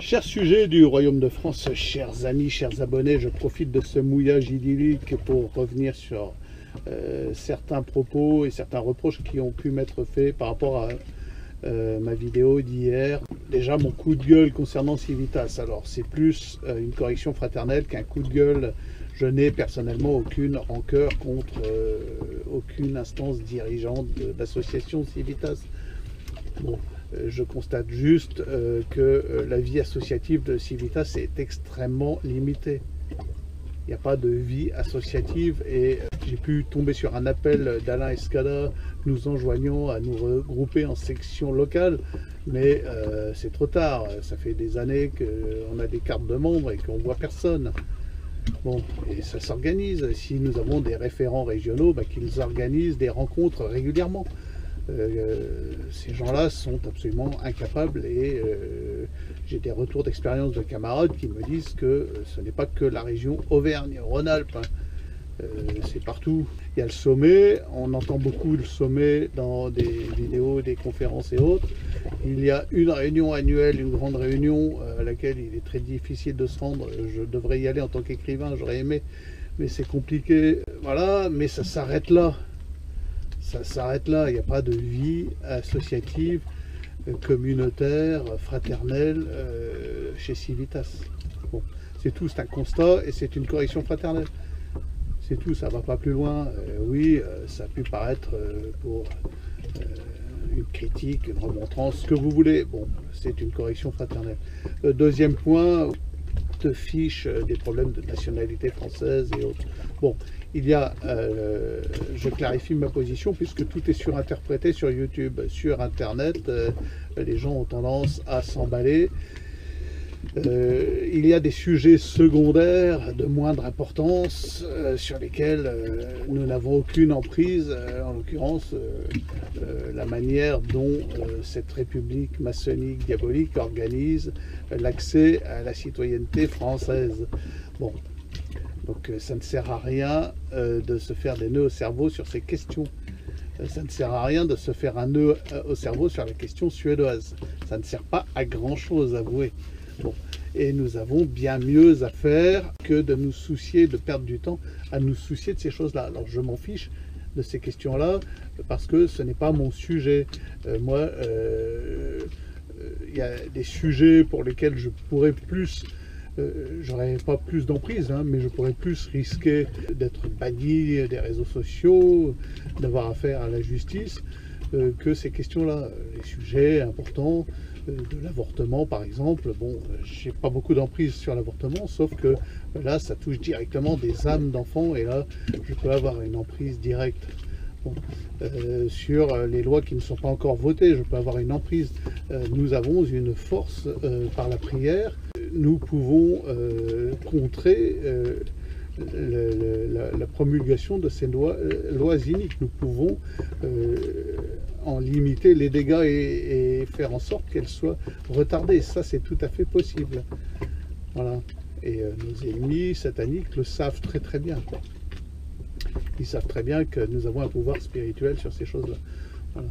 Chers sujets du Royaume de France, chers amis, chers abonnés, je profite de ce mouillage idyllique pour revenir sur certains propos et certains reproches qui ont pu m'être faits par rapport à ma vidéo d'hier. Déjà mon coup de gueule concernant Civitas, alors c'est plus une correction fraternelle qu'un coup de gueule. Je n'ai personnellement aucune rancœur contre aucune instance dirigeante de l'association Civitas. Bon, je constate juste que la vie associative de Civitas est extrêmement limitée. Il n'y a pas de vie associative et j'ai pu tomber sur un appel d'Alain Escada nous enjoignant à nous regrouper en section locale, mais c'est trop tard. Ça fait des années qu'on a des cartes de membres et qu'on ne voit personne. Bon, et ça s'organise. Si nous avons des référents régionaux, qu'ils organisent des rencontres régulièrement. Ces gens-là sont absolument incapables et j'ai des retours d'expérience de camarades qui me disent que ce n'est pas que la région Auvergne-Rhône-Alpes, c'est partout. Il y a le sommet, on entend beaucoup le sommet dans des vidéos, des conférences et autres. Il y a une réunion annuelle, une grande réunion à laquelle il est très difficile de se rendre. Je devrais y aller en tant qu'écrivain, j'aurais aimé, mais c'est compliqué. Voilà, mais ça s'arrête là. Ça s'arrête là, il n'y a pas de vie associative, communautaire, fraternelle chez Civitas. Bon, c'est tout, c'est un constat et c'est une correction fraternelle. C'est tout, ça ne va pas plus loin. Oui, ça a pu paraître pour une critique, une remontrance, ce que vous voulez. Bon, c'est une correction fraternelle. Deuxième point, de fiches des problèmes de nationalité française et autres. Bon, il y a, je clarifie ma position puisque tout est surinterprété sur YouTube. Sur Internet, les gens ont tendance à s'emballer. Il y a des sujets secondaires de moindre importance sur lesquels nous n'avons aucune emprise, en l'occurrence la manière dont cette république maçonnique diabolique organise l'accès à la citoyenneté française. Bon, donc ça ne sert à rien de se faire des nœuds au cerveau sur ces questions. Ça ne sert à rien de se faire un nœud au cerveau sur la question suédoise. Ça ne sert pas à grand chose, avouez. Bon. Et nous avons bien mieux à faire que de nous soucier, de perdre du temps à nous soucier de ces choses-là. Alors je m'en fiche de ces questions-là parce que ce n'est pas mon sujet. Moi, il y a des sujets pour lesquels je pourrais plus, j'aurais pas plus d'emprise, mais je pourrais plus risquer d'être banni des réseaux sociaux, d'avoir affaire à la justice, que ces questions-là. Les sujets importants de l'avortement par exemple, bon, j'ai pas beaucoup d'emprise sur l'avortement, sauf que là ça touche directement des âmes d'enfants et là je peux avoir une emprise directe. Bon, sur les lois qui ne sont pas encore votées, je peux avoir une emprise. Nous avons une force par la prière, nous pouvons contrer la promulgation de ces lois iniques. Nous pouvons en limiter les dégâts et faire en sorte qu'elles soient retardées. Ça, c'est tout à fait possible. Voilà. Et nos ennemis sataniques le savent très très bien. Ils savent très bien que nous avons un pouvoir spirituel sur ces choses-là. Voilà.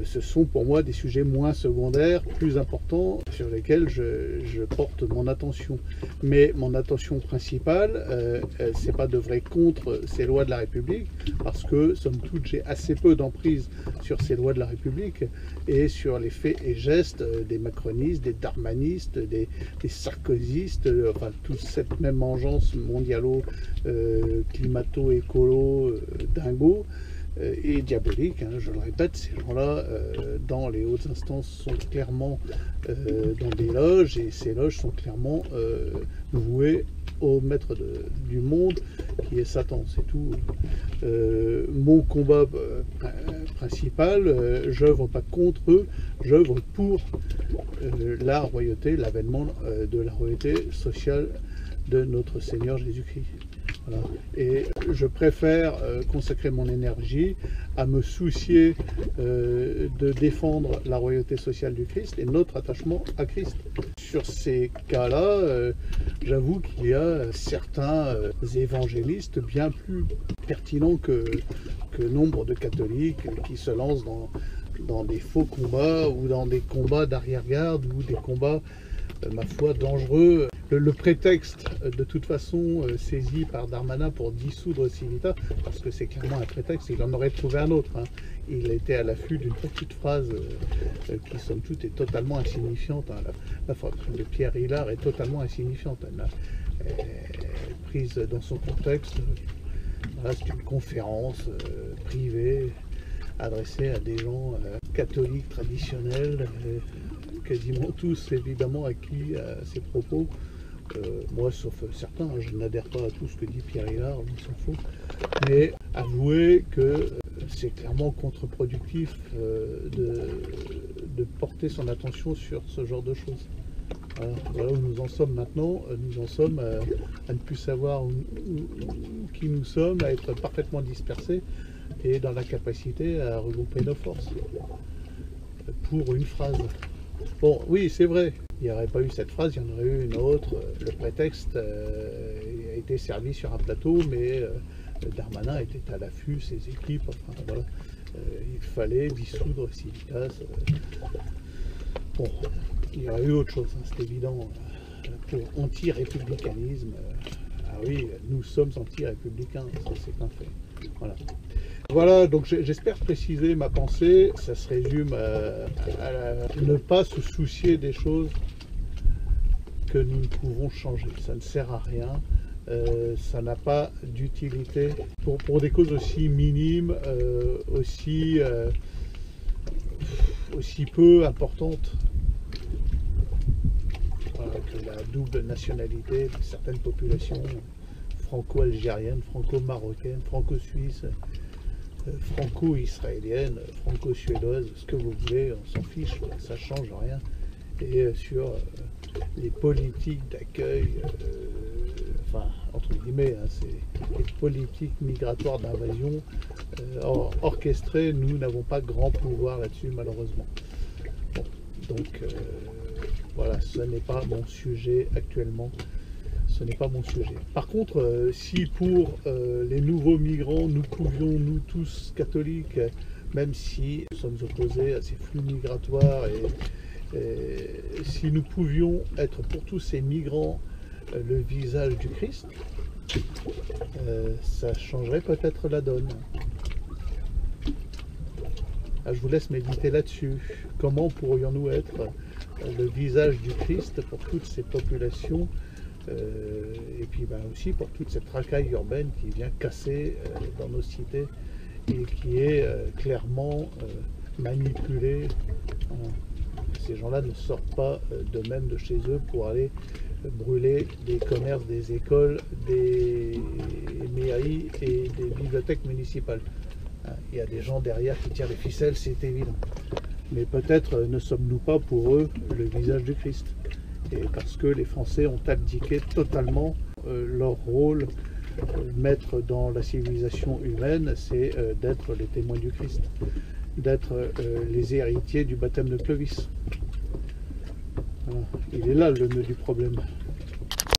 Ce sont pour moi des sujets moins secondaires, plus importants, sur lesquels je porte mon attention. Mais mon attention principale, c'est pas d'œuvrer contre ces lois de la République, parce que, somme toute, j'ai assez peu d'emprise sur ces lois de la République et sur les faits et gestes des macronistes, des darmanistes, des sarkozystes, enfin, toute cette même engeance mondialo, climato-écolo, dingo, et diabolique, je le répète. Ces gens-là, dans les hautes instances, sont clairement dans des loges, et ces loges sont clairement vouées au maître du monde, qui est Satan, c'est tout. Mon combat principal, j'œuvre pas contre eux, j'œuvre pour la royauté, l'avènement de la royauté sociale de notre Seigneur Jésus-Christ. Voilà. Et je préfère consacrer mon énergie à me soucier de défendre la royauté sociale du Christ et notre attachement à Christ. Sur ces cas-là, j'avoue qu'il y a certains évangélistes bien plus pertinents que nombre de catholiques qui se lancent dans des faux combats ou dans des combats d'arrière-garde ou des combats ma foi, dangereux. Le prétexte, de toute façon, saisi par Darmanin pour dissoudre Civitas, parce que c'est clairement un prétexte, il en aurait trouvé un autre. Hein. Il était à l'affût d'une petite phrase qui, somme toute, est totalement insignifiante. Hein. La phrase de Pierre Hilard est totalement insignifiante. Elle est prise dans son contexte. Voilà, c'est une conférence privée adressée à des gens catholiques traditionnels, quasiment tous évidemment acquis à ses propos. Moi, sauf certains, je n'adhère pas à tout ce que dit Pierre Hilard, on s'en fout. Mais avouez que c'est clairement contre-productif de porter son attention sur ce genre de choses. Voilà où nous en sommes maintenant. Nous en sommes à ne plus savoir qui nous sommes, à être parfaitement dispersés et dans la capacité à regrouper nos forces pour une phrase. Bon, oui, c'est vrai, il n'y aurait pas eu cette phrase, il y en aurait eu une autre. Le prétexte a été servi sur un plateau, mais Darmanin était à l'affût, ses équipes, enfin voilà. Il fallait dissoudre Civitas. Bon, il y aurait eu autre chose, hein, c'est évident. Pour anti-républicanisme, ah oui, nous sommes anti-républicains, ça c'est un fait. Voilà. Voilà, donc j'espère préciser ma pensée. Ça se résume à ne pas se soucier des choses que nous ne pouvons changer. Ça ne sert à rien. Ça n'a pas d'utilité pour des causes aussi minimes, aussi peu importantes que la double nationalité de certaines populations franco-algériennes, franco-marocaines, franco-suisses, franco-israélienne, franco-suédoise, ce que vous voulez, on s'en fiche, ça ne change rien. Et sur les politiques d'accueil, enfin, entre guillemets, hein, c'est les politiques migratoires d'invasion orchestrées, nous n'avons pas grand pouvoir là-dessus, malheureusement. Bon, donc, voilà, ce n'est pas mon sujet actuellement. Ce n'est pas mon sujet. Par contre, si pour les nouveaux migrants, nous pouvions, nous tous catholiques, même si nous sommes opposés à ces flux migratoires, et si nous pouvions être pour tous ces migrants le visage du Christ, ça changerait peut-être la donne. Ah, je vous laisse méditer là-dessus. Comment pourrions-nous être le visage du Christ pour toutes ces populations et puis aussi pour toute cette racaille urbaine qui vient casser dans nos cités et qui est clairement manipulée. Ces gens-là ne sortent pas d'eux-mêmes de chez eux pour aller brûler des commerces, des écoles, des mairies et des bibliothèques municipales. Il y a des gens derrière qui tirent les ficelles, c'est évident. Mais peut-être ne sommes-nous pas pour eux le visage du Christ. Et parce que les Français ont abdiqué totalement leur rôle, maître dans la civilisation humaine, c'est d'être les témoins du Christ, d'être les héritiers du baptême de Clovis. Voilà. Il est là le nœud du problème.